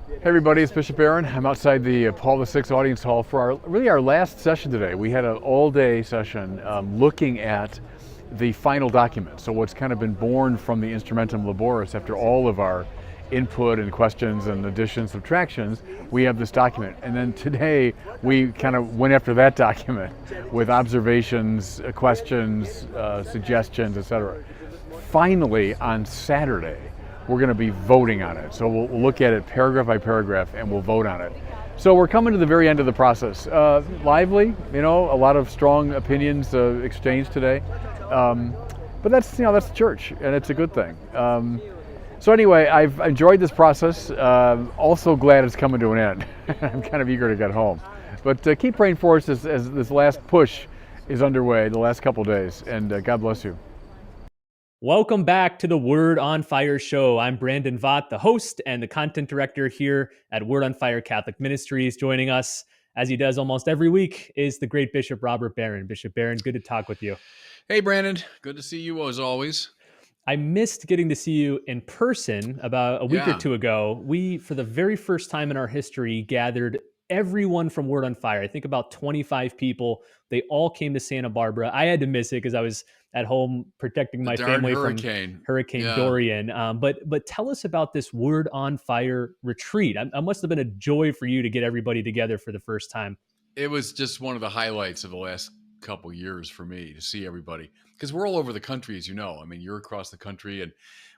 Hey everybody, it's Bishop Aaron. I'm outside the Paul VI Audience Hall for our last session today. We had an all-day session looking at the final document. So what's kind of been born from the Instrumentum Laboris after all of our input and questions and additions, subtractions, we have this document. And then today we kind of went after that document with observations, questions, suggestions, etc. Finally, on Saturday, we're going to be voting on it. So we'll look at it paragraph by paragraph and we'll vote on it. So we're coming to the very end of the process. Lively, a lot of strong opinions exchanged today. But that's the church, and it's a good thing. So anyway, I've enjoyed this process. Also glad it's coming to an end. I'm kind of eager to get home. But keep praying for us as this last push is underway, the last couple days, and God bless you. Welcome back to the Word on Fire show. I'm Brandon Vaught, the host and the content director here at Word on Fire Catholic Ministries. Joining us, as he does almost every week, is the great Bishop Robert Barron. Bishop Barron, good to talk with you. Hey, Brandon. Good to see you as always. I missed getting to see you in person about a week or two ago. We, for the very first time in our history, gathered everyone from Word on Fire. I think about 25 people. They all came to Santa Barbara. I had to miss it because I was at home protecting my family from Hurricane Dorian. But tell us about this Word on Fire retreat. It must have been a joy for you to get everybody together for the first time. It was just one of the highlights of the last couple years for me to see everybody, because we're all over the country, as you know. I mean, you're across the country, and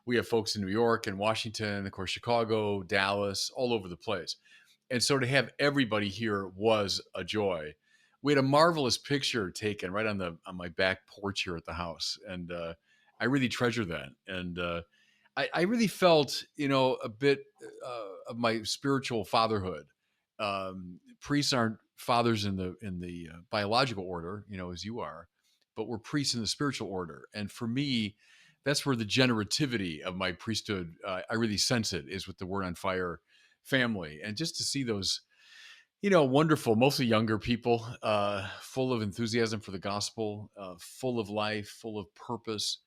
we have folks in New York and Washington, of course, Chicago, Dallas, all over the place. And so to have everybody here was a joy. We had a marvelous picture taken right on my back porch here at the house, and I really treasure that. And I really felt, a bit of my spiritual fatherhood. Priests aren't fathers in the biological order, as you are, but we're priests in the spiritual order. And for me, that's where the generativity of my priesthood, I really sense it, is with the Word on Fire family. And just to see those, wonderful, mostly younger people, full of enthusiasm for the gospel, full of life, full of purpose,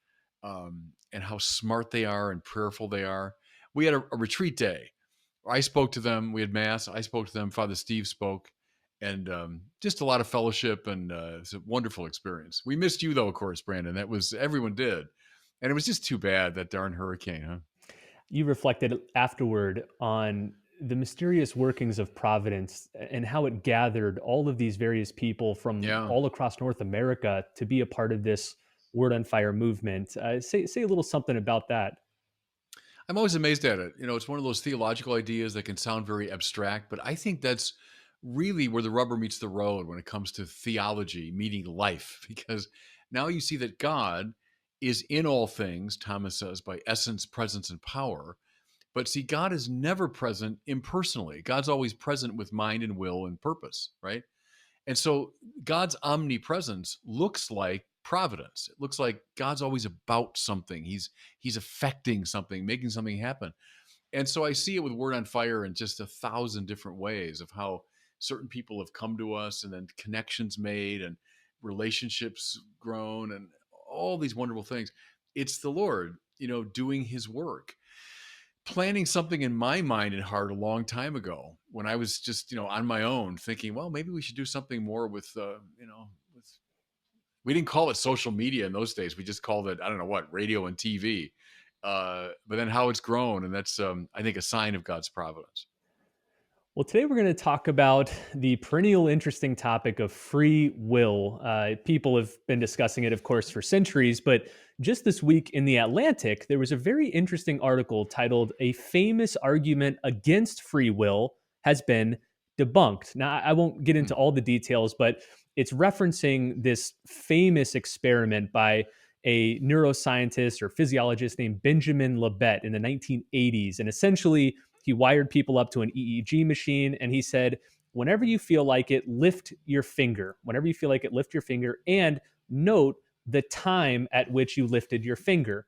and how smart they are and prayerful they are. We had a retreat day. I spoke to them. We had Mass. I spoke to them. Father Steve spoke. And just a lot of fellowship, and it's a wonderful experience. We missed you, though, of course, Brandon. Everyone did. And it was just too bad, that darn hurricane, huh? You reflected afterward on the mysterious workings of providence and how it gathered all of these various people from all across North America to be a part of this Word on Fire movement. Say a little something about that. I'm always amazed at it. It's one of those theological ideas that can sound very abstract, but I think that's really where the rubber meets the road when it comes to theology meeting life, because now you see that God is in all things, Thomas says, by essence, presence, and power. But see, God is never present impersonally. God's always present with mind and will and purpose, right? And so God's omnipresence looks like providence. It looks like God's always about something. He's affecting something, making something happen. And so I see it with Word on Fire in just 1,000 different ways of how certain people have come to us, and then connections made and relationships grown and all these wonderful things. It's the Lord, doing his work, planning something in my mind and heart a long time ago when I was just, on my own, thinking, well, maybe we should do something more with, we didn't call it social media in those days. We just called it, I don't know what, radio and TV. But then how it's grown, and that's, I think, a sign of God's providence. Well, today we're going to talk about the perennial interesting topic of free will. People have been discussing it, of course, for centuries, but just this week in The Atlantic, there was a very interesting article titled "A Famous Argument Against Free Will Has Been Debunked." Now, I won't get into all the details, but it's referencing this famous experiment by a neuroscientist or physiologist named Benjamin Libet in the 1980s. And essentially, he wired people up to an EEG machine, and he said, whenever you feel like it, lift your finger. Whenever you feel like it, lift your finger, and note the time at which you lifted your finger.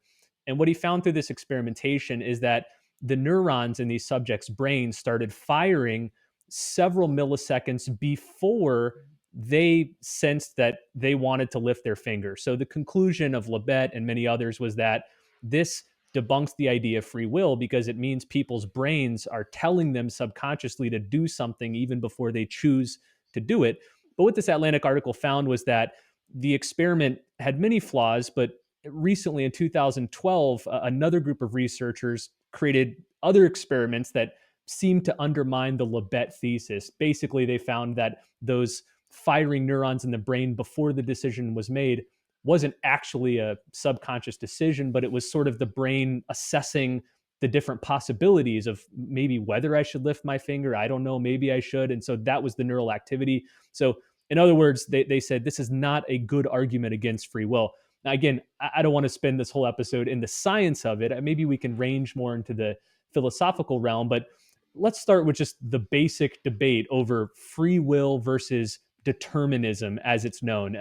And what he found through this experimentation is that the neurons in these subjects' brains started firing several milliseconds before they sensed that they wanted to lift their finger. So the conclusion of Libet and many others was that this debunks the idea of free will because it means people's brains are telling them subconsciously to do something even before they choose to do it. But what this Atlantic article found was that the experiment had many flaws, but recently in 2012, another group of researchers created other experiments that seemed to undermine the Libet thesis. Basically, they found that those firing neurons in the brain before the decision was made wasn't actually a subconscious decision, but it was sort of the brain assessing the different possibilities of maybe whether I should lift my finger. I don't know, maybe I should. And so that was the neural activity. So, in other words, they said this is not a good argument against free will. Now, again, I don't want to spend this whole episode in the science of it. Maybe we can range more into the philosophical realm, but let's start with just the basic debate over free will versus determinism as it's known.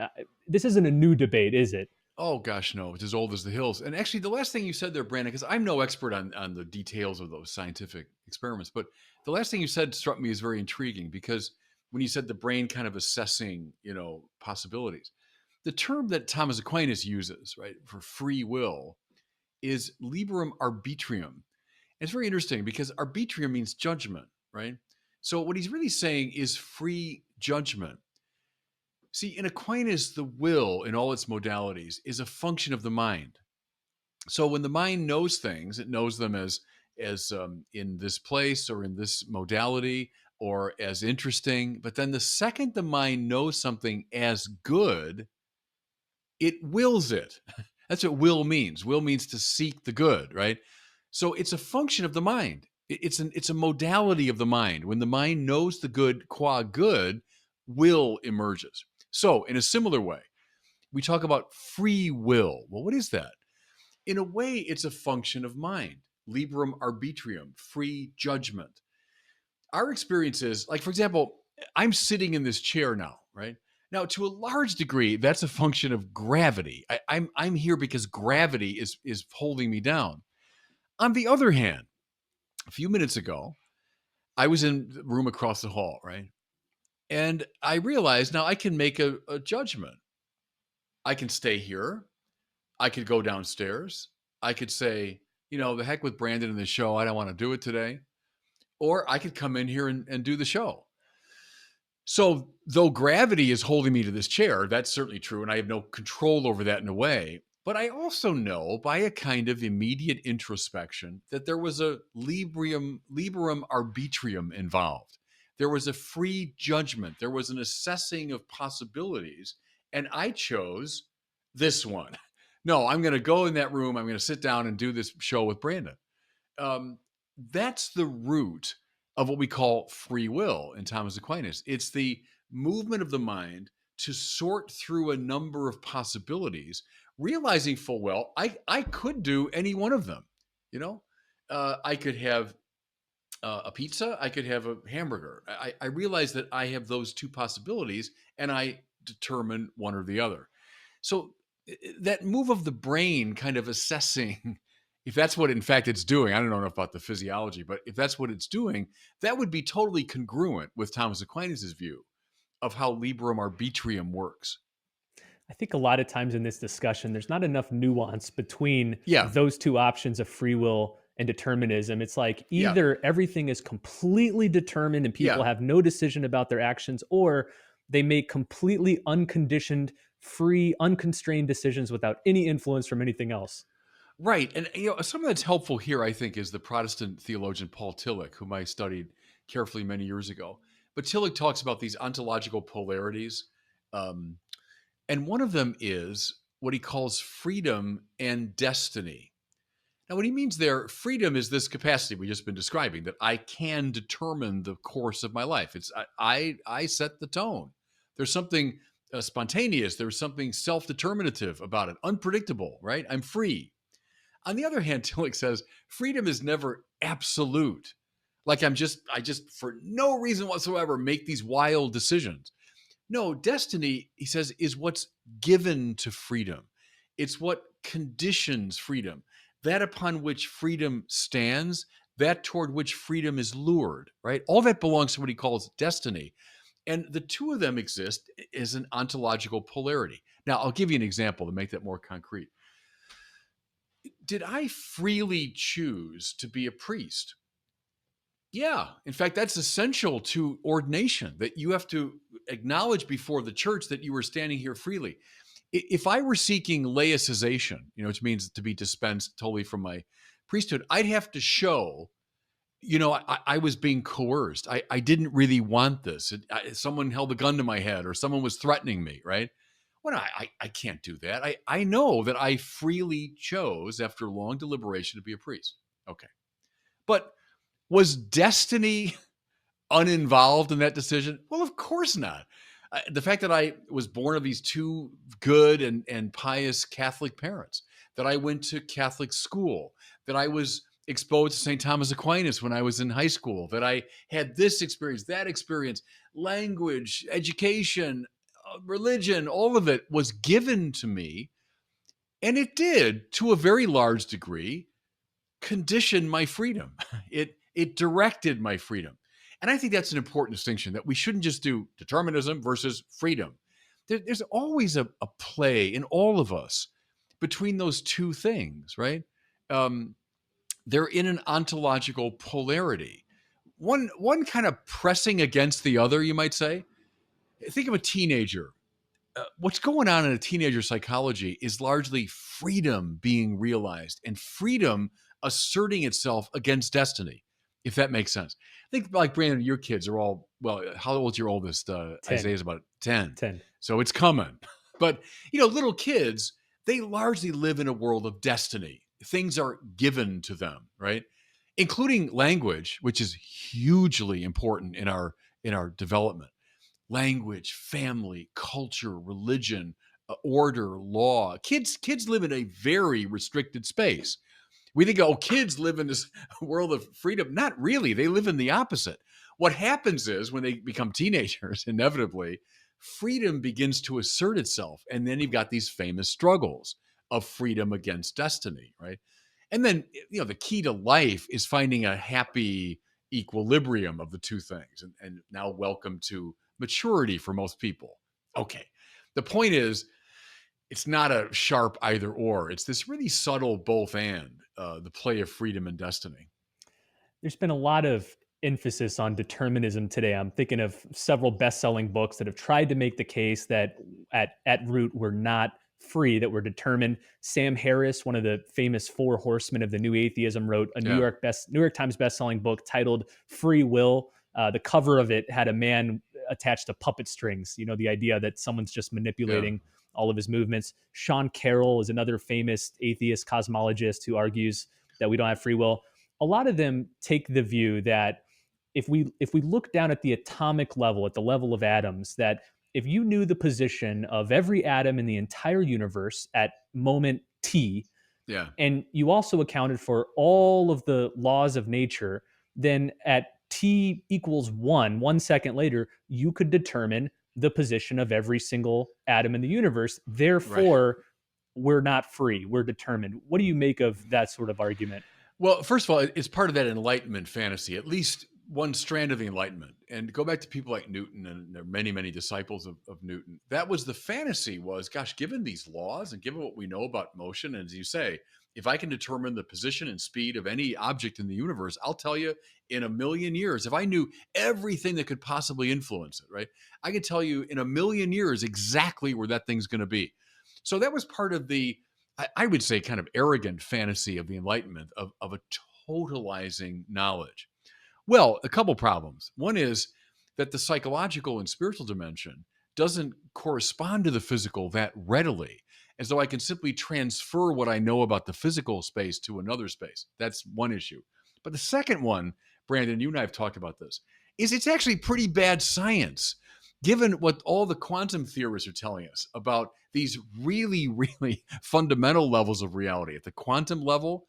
This isn't a new debate, is it? Oh gosh, no, it's as old as the hills. And actually, the last thing you said there, Brandon, because I'm no expert on the details of those scientific experiments, but the last thing you said struck me as very intriguing because when you said the brain kind of assessing, possibilities, the term that Thomas Aquinas uses, right, for free will is liberum arbitrium. It's very interesting because arbitrium means judgment, right? So what he's really saying is free judgment. See, in Aquinas, the will in all its modalities is a function of the mind. So when the mind knows things, it knows them as in this place or in this modality or as interesting. But then the second the mind knows something as good, it wills it. That's what will means. Will means to seek the good, right? So it's a function of the mind. It's a modality of the mind. When the mind knows the good qua good, will emerges. So in a similar way, we talk about free will. Well, what is that? In a way, it's a function of mind. Liberum arbitrium, free judgment. Our experience is, like, for example, I'm sitting in this chair now, right? Now, to a large degree, that's a function of gravity. I'm here because gravity is holding me down. On the other hand, a few minutes ago, I was in the room across the hall, right? And I realized now I can make a judgment. I can stay here. I could go downstairs. I could say, the heck with Brandon and the show. I don't want to do it today. Or I could come in here and do the show. So, though gravity is holding me to this chair, that's certainly true. And I have no control over that in a way. But I also know by a kind of immediate introspection that there was a liberum arbitrium involved. There was a free judgment. There was an assessing of possibilities. And I chose this one. No, I'm going to go in that room. I'm going to sit down and do this show with Brandon. Um, that's the root of what we call free will in Thomas Aquinas. It's the movement of the mind to sort through a number of possibilities, realizing full well, I could do any one of them. I could have a pizza, I could have a hamburger. I realize that I have those two possibilities and I determine one or the other. So that move of the brain kind of assessing if that's what in fact it's doing, I don't know enough about the physiology, but if that's what it's doing, that would be totally congruent with Thomas Aquinas' view of how liberum arbitrium works. I think a lot of times in this discussion, there's not enough nuance between Yeah, those two options of free will and determinism. It's like yeah, either everything is completely determined and people yeah. have no decision about their actions, or they make completely unconditioned, free, unconstrained decisions without any influence from anything else. Right. And something that's helpful here, I think, is the Protestant theologian Paul Tillich, whom I studied carefully many years ago. But Tillich talks about these ontological polarities. Um, and one of them is what he calls freedom and destiny. Now, what he means there, freedom is this capacity we just been describing, that I can determine the course of my life. It's I set the tone. There's something spontaneous. There's something self-determinative about it, unpredictable, right? I'm free. On the other hand, Tillich says freedom is never absolute. Like I just for no reason whatsoever make these wild decisions. No, destiny, he says, is what's given to freedom. It's what conditions freedom. That upon which freedom stands, that toward which freedom is lured, right? All that belongs to what he calls destiny. And the two of them exist as an ontological polarity. Now, I'll give you an example to make that more concrete. did I freely choose to be a priest? Yeah. In fact, that's essential to ordination, that you have to acknowledge before the church that you were standing here freely. If I were seeking laicization, which means to be dispensed totally from my priesthood, I'd have to show, I was being coerced. I didn't really want this. Someone held a gun to my head or someone was threatening me, right? Well, I can't do that. I know that I freely chose after long deliberation to be a priest. Okay. But was destiny uninvolved in that decision? Well, of course not. The fact that I was born of these two good and pious Catholic parents, that I went to Catholic school, that I was exposed to St. Thomas Aquinas when I was in high school, that I had this experience, that experience, language, education, religion, all of it was given to me. And it did, to a very large degree, condition my freedom. It directed my freedom. And I think that's an important distinction, that we shouldn't just do determinism versus freedom. There's always a play in all of us between those two things, right? They're in an ontological polarity. One kind of pressing against the other, you might say. Think of a teenager. What's going on in a teenager psychology is largely freedom being realized and freedom asserting itself against destiny, if that makes sense. I think, like, Brandon, your kids are all, well, how old's your oldest? 10. Isaiah's about 10. 10. So it's coming. But, little kids, they largely live in a world of destiny. Things are given to them, right? Including language, which is hugely important in our development. Language, family, culture, religion, order, law. Kids live in a very restricted space. We think, kids live in this world of freedom. Not really. They live in the opposite. What happens is when they become teenagers, inevitably, freedom begins to assert itself. And then you've got these famous struggles of freedom against destiny, right? And then, the key to life is finding a happy equilibrium of the two things. And now, welcome to maturity for most people. Okay. The point is, it's not a sharp either or. It's this really subtle both and, the play of freedom and destiny. There's been a lot of emphasis on determinism today. I'm thinking of several best-selling books that have tried to make the case that at root we're not free, that we're determined. Sam Harris, one of the famous four horsemen of the New Atheism, wrote a New York Times best-selling book titled Free Will. The cover of it had a man attached to puppet strings. The idea that someone's just manipulating all of his movements. Sean Carroll is another famous atheist cosmologist who argues that we don't have free will. A lot of them take the view that if we look down at the atomic level, at the level of atoms, that if you knew the position of every atom in the entire universe at moment t, and you also accounted for all of the laws of nature, then at t equals 1 second later, you could determine the position of every single atom in the universe. Therefore, we're not free. We're determined. What do you make of that sort of argument? Well, first of all, it's part of that Enlightenment fantasy, at least one strand of the Enlightenment. And go back to people like Newton, and there are many, many disciples of Newton. That was the fantasy, was, gosh, given these laws and given what we know about motion, and as you say, if I can determine the position and speed of any object in the universe, I'll tell you in a million years, if I knew everything that could possibly influence it, right? I could tell you in a million years exactly where that thing's going to be. So that was part of the, I would say, kind of arrogant fantasy of the Enlightenment, of a totalizing knowledge. Well, a couple problems. One is that the psychological and spiritual dimension doesn't correspond to the physical that readily, as though I can simply transfer what I know about the physical space to another space. That's one issue. But the second one, Brandon, you and I have talked about this, is it's actually pretty bad science, given what all the quantum theorists are telling us about these really, really fundamental levels of reality. At the quantum level,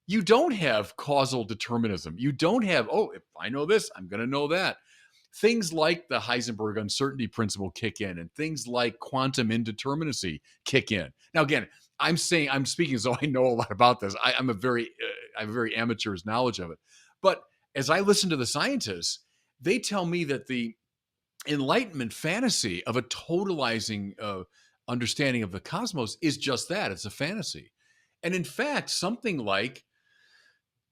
you don't have causal determinism. You don't have, if I know this, I'm going to know that. Things like the Heisenberg uncertainty principle kick in, and things like quantum indeterminacy kick in. Now, again, I'm speaking as though I know a lot about this. I have a very amateur's knowledge of it. But as I listen to the scientists, they tell me that the Enlightenment fantasy of a totalizing understanding of the cosmos is just that. It's a fantasy. And in fact, something like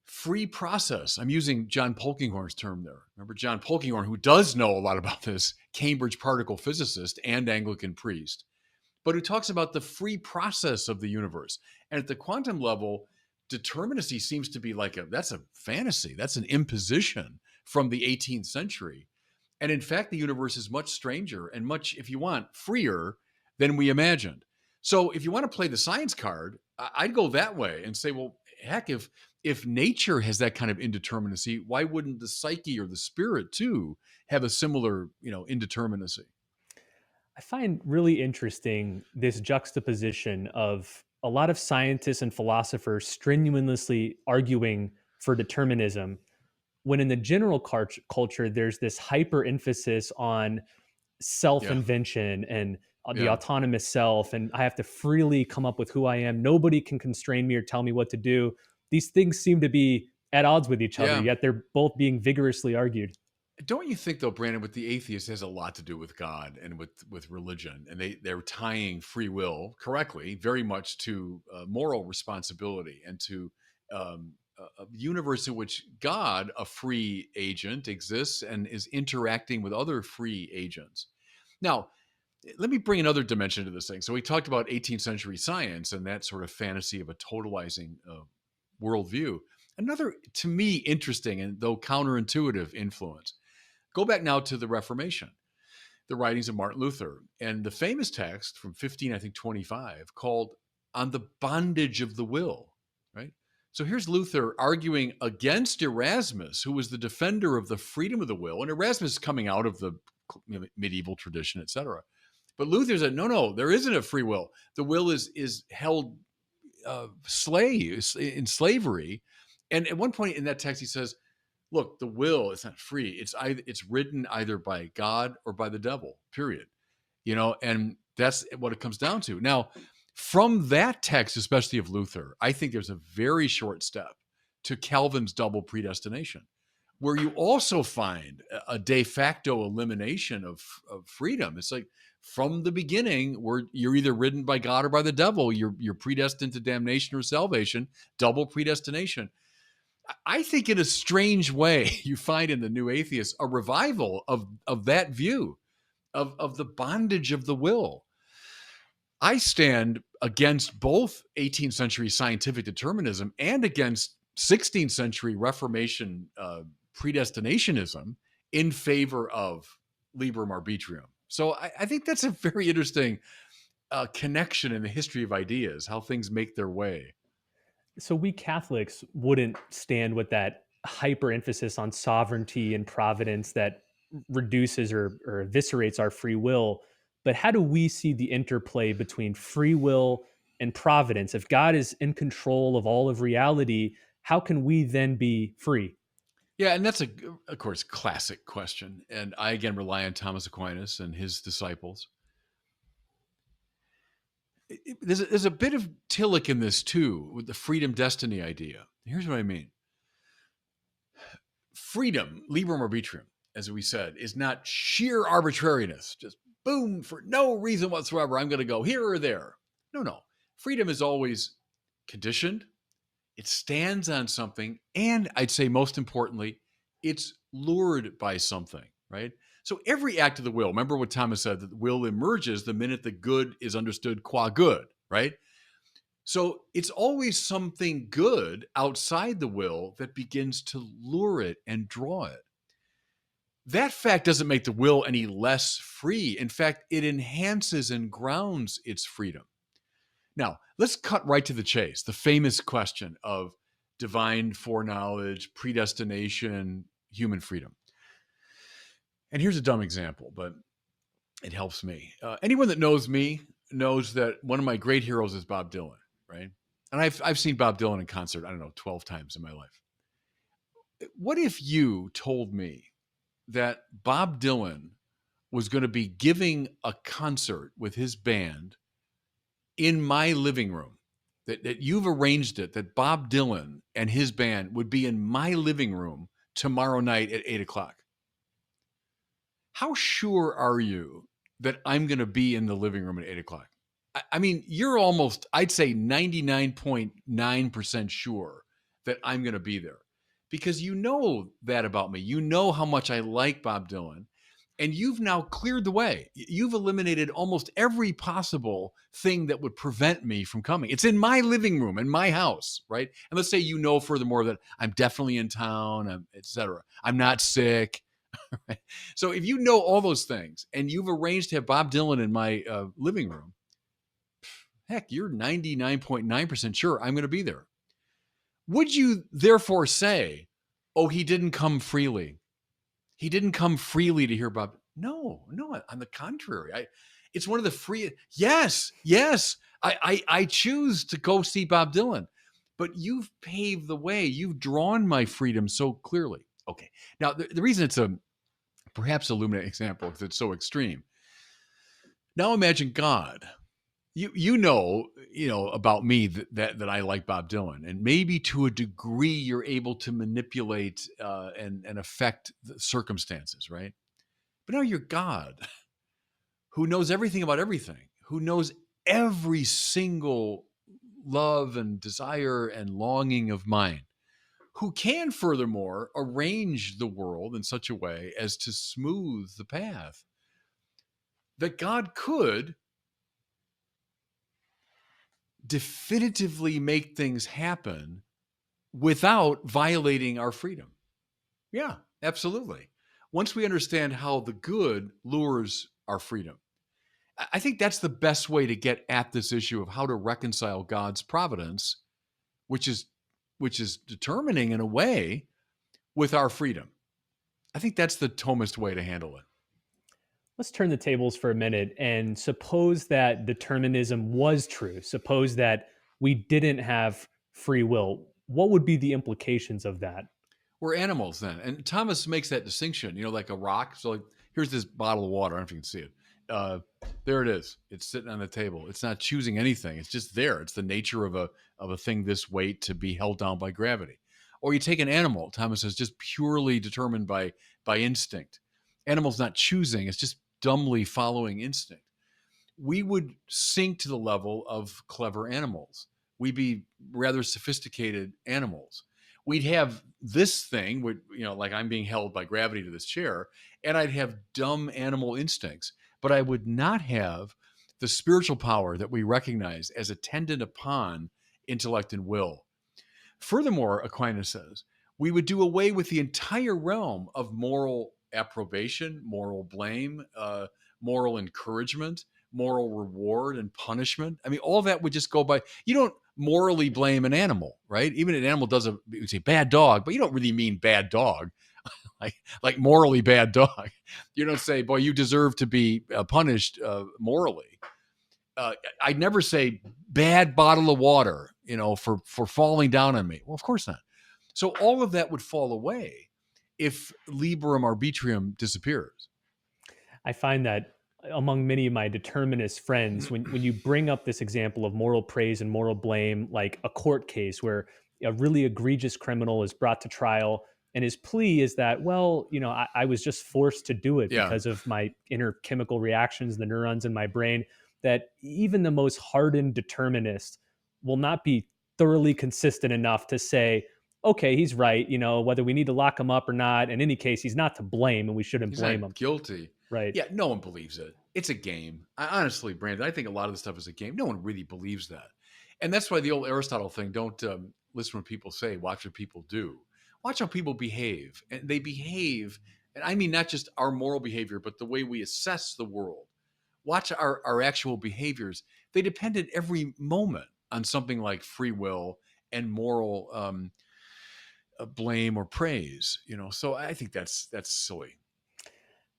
free process. I'm using John Polkinghorne's term there. Remember John Polkinghorne, who does know a lot about this, Cambridge particle physicist and Anglican priest, but who talks about the free process of the universe. And at the quantum level, determinacy seems to be like that's a fantasy. That's an imposition from the 18th century. And in fact, the universe is much stranger and much, if you want, freer than we imagined. So if you want to play the science card, I'd go that way and say, well, heck, if nature has that kind of indeterminacy, why wouldn't the psyche or the spirit too have a similar, indeterminacy? I find really interesting this juxtaposition of a lot of scientists and philosophers strenuously arguing for determinism, when in the general culture, there's this hyper emphasis on self Yeah, invention and the yeah, autonomous self, and I have to freely come up with who I am. Nobody can constrain me or tell me what to do. These things seem to be at odds with each other, yeah. yet they're both being vigorously argued. Don't you think though, Brandon, with the atheist has a lot to do with God and with religion, and they're tying free will correctly very much to moral responsibility and to a universe in which God, a free agent, exists and is interacting with other free agents. Now, let me bring another dimension to this thing. So we talked about 18th century science and that sort of fantasy of a totalizing worldview. Another, to me, interesting and though counterintuitive influence. Go back now to the Reformation, the writings of Martin Luther, and the famous text from 15, I think 25, called "On the Bondage of the Will." Right. So here's Luther arguing against Erasmus, who was the defender of the freedom of the will, and Erasmus is coming out of the medieval tradition, etc. But Luther said, no, there isn't a free will. The will is held in slavery. And at one point in that text, he says, look, the will is not free. It's written either by God or by the devil, period. And that's what it comes down to. Now, from that text, especially of Luther, I think there's a very short step to Calvin's double predestination, where you also find a de facto elimination of freedom. It's like from the beginning, where you're either ridden by God or by the devil. You're predestined to damnation or salvation. Double predestination. I think in a strange way, you find in the New Atheists a revival of that view of the bondage of the will. I stand against both 18th century scientific determinism and against 16th century Reformation predestinationism in favor of liberum arbitrium. So I think that's a very interesting connection in the history of ideas, how things make their way. So we Catholics wouldn't stand with that hyper emphasis on sovereignty and providence that reduces or eviscerates our free will. But how do we see the interplay between free will and providence? If God is in control of all of reality, how can we then be free? Yeah, and that's of course, classic question. And I again rely on Thomas Aquinas and his disciples. There's a bit of Tillich in this too, with the freedom destiny idea. Here's what I mean: freedom, liberum arbitrium, as we said, is not sheer arbitrariness. Just boom, for no reason whatsoever, I'm going to go here or there. No. Freedom is always conditioned. It stands on something, and I'd say most importantly, it's lured by something, right? So every act of the will, remember what Thomas said, that the will emerges the minute the good is understood qua good, right? So it's always something good outside the will that begins to lure it and draw it. That fact doesn't make the will any less free. In fact, it enhances and grounds its freedom. Now, let's cut right to the chase. The famous question of divine foreknowledge, predestination, human freedom. And here's a dumb example, but it helps me. Anyone that knows me knows that one of my great heroes is Bob Dylan, right? And I've seen Bob Dylan in concert, I don't know, 12 times in my life. What if you told me that Bob Dylan was going to be giving a concert with his band in my living room, that you've arranged it, that Bob Dylan and his band would be in my living room tomorrow night at 8:00? How sure are you that I'm going to be in the living room at 8:00? I mean, you're almost, I'd say 99.9% sure that I'm going to be there because you know that about me. You know how much I like Bob Dylan, and you've now cleared the way. You've eliminated almost every possible thing that would prevent me from coming. It's in my living room, in my house, right? And let's say you know furthermore that I'm definitely in town, etc. I'm not sick. Right? So if you know all those things and you've arranged to have Bob Dylan in my living room, heck, you're 99.9% sure I'm going to be there. Would you therefore say, oh, he didn't come freely? He didn't come freely to hear Bob. No, no, on the contrary. It's one of the free. Yes, yes. I choose to go see Bob Dylan, but you've paved the way. You've drawn my freedom so clearly. Okay. Now, the reason it's a perhaps illuminating example because it's so extreme. Now imagine God. You know about me that I like Bob Dylan, and maybe to a degree you're able to manipulate and affect the circumstances, right? But now you're God, who knows everything about everything, who knows every single love and desire and longing of mine, who can furthermore arrange the world in such a way as to smooth the path that God could definitively make things happen without violating our freedom. Yeah, absolutely. Once we understand how the good lures our freedom, I think that's the best way to get at this issue of how to reconcile God's providence, which is determining in a way with our freedom. I think that's the Thomist way to handle it. Let's turn the tables for a minute and suppose that determinism was true. Suppose that we didn't have free will. What would be the implications of that? We're animals then. And Thomas makes that distinction, like a rock. So like, here's this bottle of water. I don't know if you can see it. Uh, there it is. It's sitting on the table. It's not choosing anything. It's just there. It's the nature of a thing this weight to be held down by gravity. Or you take an animal, Thomas says, just purely determined by instinct. Animal's not choosing, it's just dumbly following instinct. We would sink to the level of clever animals. We'd be rather sophisticated animals. We'd have this thing, like I'm being held by gravity to this chair, and I'd have dumb animal instincts, but I would not have the spiritual power that we recognize as attendant upon intellect and will. Furthermore, Aquinas says, we would do away with the entire realm of moral approbation, moral blame, moral encouragement, moral reward and punishment. I mean, all that would just go by. You don't morally blame an animal, right? Even an animal does you say bad dog, but you don't really mean bad dog, like morally bad dog. You don't say, boy, you deserve to be punished morally. I'd never say bad bottle of water, for falling down on me. Well, of course not. So all of that would fall away if liberum arbitrium disappears. I find that among many of my determinist friends, when you bring up this example of moral praise and moral blame, like a court case where a really egregious criminal is brought to trial and his plea is that, well, I was just forced to do it Yeah. because of my inner chemical reactions, the neurons in my brain, that even the most hardened determinist will not be thoroughly consistent enough to say, okay, he's right, whether we need to lock him up or not. In any case, he's not to blame and we shouldn't He's blame not him. guilty. Right. Yeah, no one believes it. It's a game. Honestly, Brandon, I think a lot of the stuff is a game. No one really believes that. And that's why the old Aristotle thing, don't listen when people say, watch what people do. Watch how people behave. And they behave, and I mean not just our moral behavior, but the way we assess the world. Watch our actual behaviors. They depend at every moment on something like free will and moral blame or praise. So I think that's silly.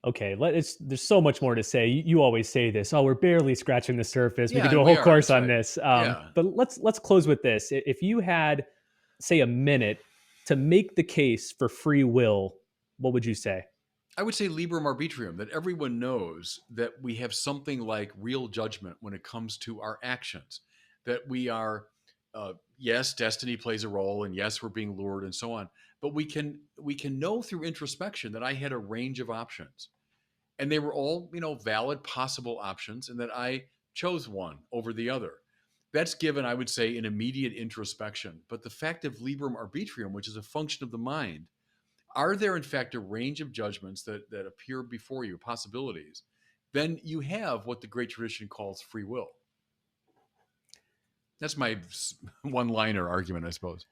Okay, there's so much more to say. You always say this. Oh, we're barely scratching the surface. We Yeah, could do and a we whole are. course That's on right. this. Yeah. But let's close with this. If you had, say, a minute to make the case for free will, what would you say? I would say liberum arbitrium, that everyone knows that we have something like real judgment when it comes to our actions, that we are, yes, destiny plays a role, and yes, we're being lured and so on. But we can know through introspection that I had a range of options, and they were all valid possible options, and that I chose one over the other. That's given, I would say, an immediate introspection. But the fact of liberum arbitrium, which is a function of the mind, are there in fact a range of judgments that appear before you, possibilities? Then you have what the great tradition calls free will. That's my one-liner argument, I suppose.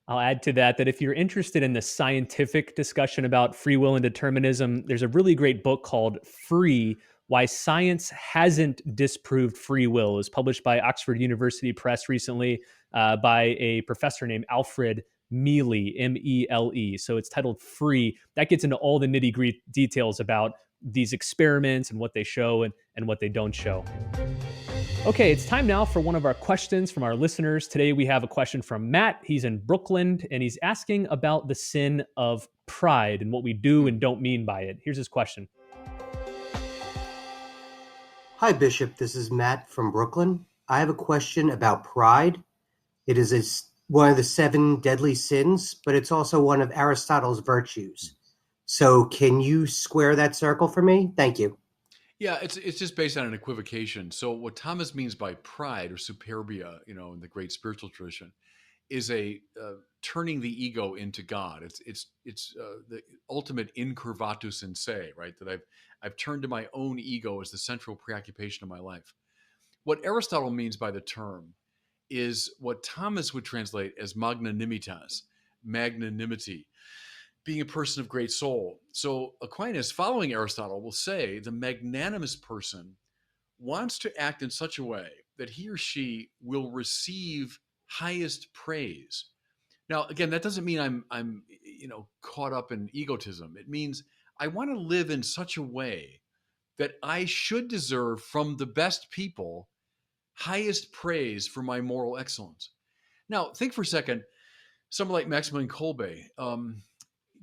I'll add to that if you're interested in the scientific discussion about free will and determinism, there's a really great book called Free: Why Science Hasn't Disproved Free Will. It was published by Oxford University Press recently by a professor named Alfred Mealy, Mele. So it's titled Free. That gets into all the nitty-gritty details about these experiments and what they show and what they don't show. Okay, it's time now for one of our questions from our listeners. Today we have a question from Matt. He's in Brooklyn, and he's asking about the sin of pride and what we do and don't mean by it. Here's his question. Hi, Bishop. This is Matt from Brooklyn. I have a question about pride. It is one of the 7 deadly sins, but it's also one of Aristotle's virtues. So can you square that circle for me? Thank you. Yeah, it's just based on an equivocation. So what Thomas means by pride or superbia, in the great spiritual tradition, is a turning the ego into God. It's the ultimate incurvatus in se, right? That I've turned to my own ego as the central preoccupation of my life. What Aristotle means by the term is what Thomas would translate as magnanimitas, magnanimity, being a person of great soul. So Aquinas, following Aristotle, will say the magnanimous person wants to act in such a way that he or she will receive highest praise. Now, again, that doesn't mean I'm caught up in egotism. It means I want to live in such a way that I should deserve from the best people highest praise for my moral excellence. Now, think for a second, someone like Maximilian Kolbe,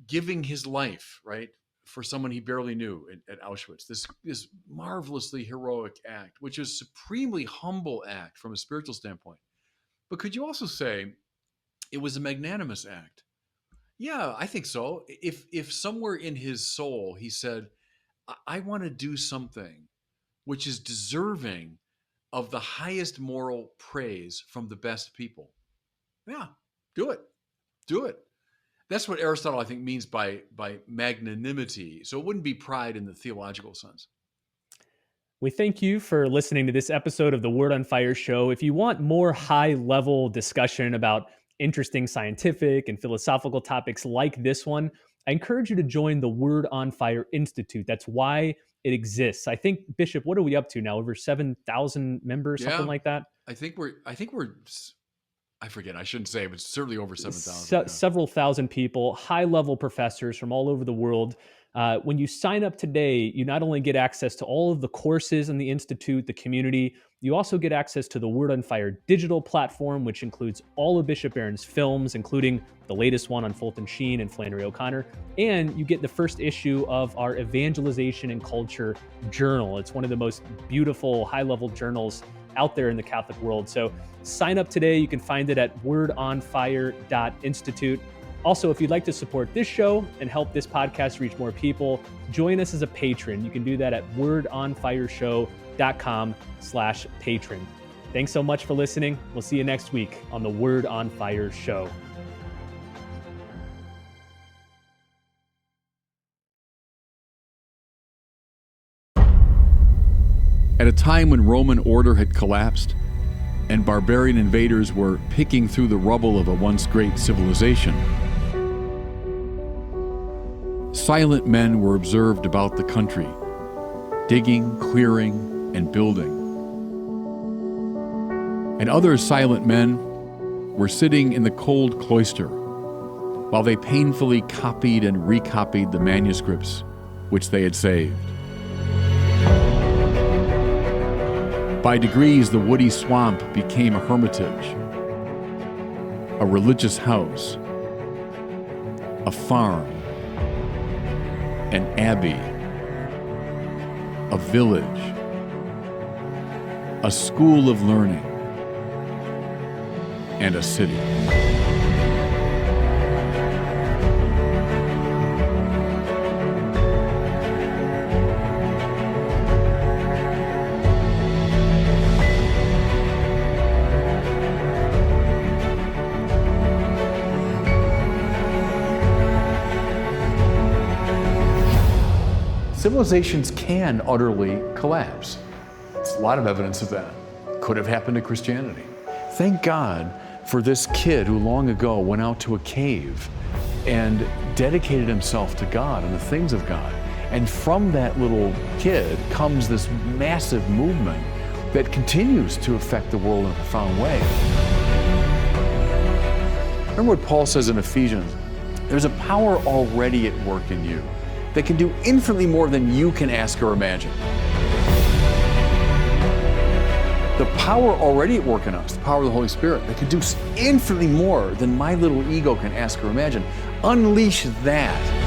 giving his life, right, for someone he barely knew at Auschwitz, this marvelously heroic act, which is a supremely humble act from a spiritual standpoint. But could you also say it was a magnanimous act? Yeah, I think so. If somewhere in his soul he said, I want to do something which is deserving of the highest moral praise from the best people, yeah, do it. Do it. That's what Aristotle, I think, means by magnanimity. So it wouldn't be pride in the theological sense. We thank you for listening to this episode of the Word on Fire show. If you want more high-level discussion about interesting scientific and philosophical topics like this one, I encourage you to join the Word on Fire Institute. That's why it exists. I think, Bishop, what are we up to now? Over 7,000 members, something like that? I think we're I forget, I shouldn't say, but certainly over 7,000. Several thousand people, high-level professors from all over the world. When you sign up today, you not only get access to all of the courses in the Institute, the community, you also get access to the Word on Fire digital platform, which includes all of Bishop Barron's films, including the latest one on Fulton Sheen and Flannery O'Connor. And you get the first issue of our Evangelization and Culture journal. It's one of the most beautiful, high-level journals out there in the Catholic world. So sign up today. You can find it at wordonfire.institute. Also, if you'd like to support this show and help this podcast reach more people, join us as a patron. You can do that at wordonfireshow.com/patron. Thanks so much for listening. We'll see you next week on the Word on Fire show. At a time when Roman order had collapsed and barbarian invaders were picking through the rubble of a once great civilization, silent men were observed about the country, digging, clearing, and building. And other silent men were sitting in the cold cloister while they painfully copied and recopied the manuscripts which they had saved. By degrees, the woody swamp became a hermitage, a religious house, a farm, an abbey, a village, a school of learning, and a city. civilizations can utterly collapse. There's a lot of evidence of that. Could have happened to Christianity. Thank God for this kid who long ago went out to a cave and dedicated himself to God and the things of God. And from that little kid comes this massive movement that continues to affect the world in a profound way. Remember what Paul says in Ephesians? There's a power already at work in you that can do infinitely more than you can ask or imagine. The power already at work in us, the power of the Holy Spirit, that can do infinitely more than my little ego can ask or imagine. Unleash that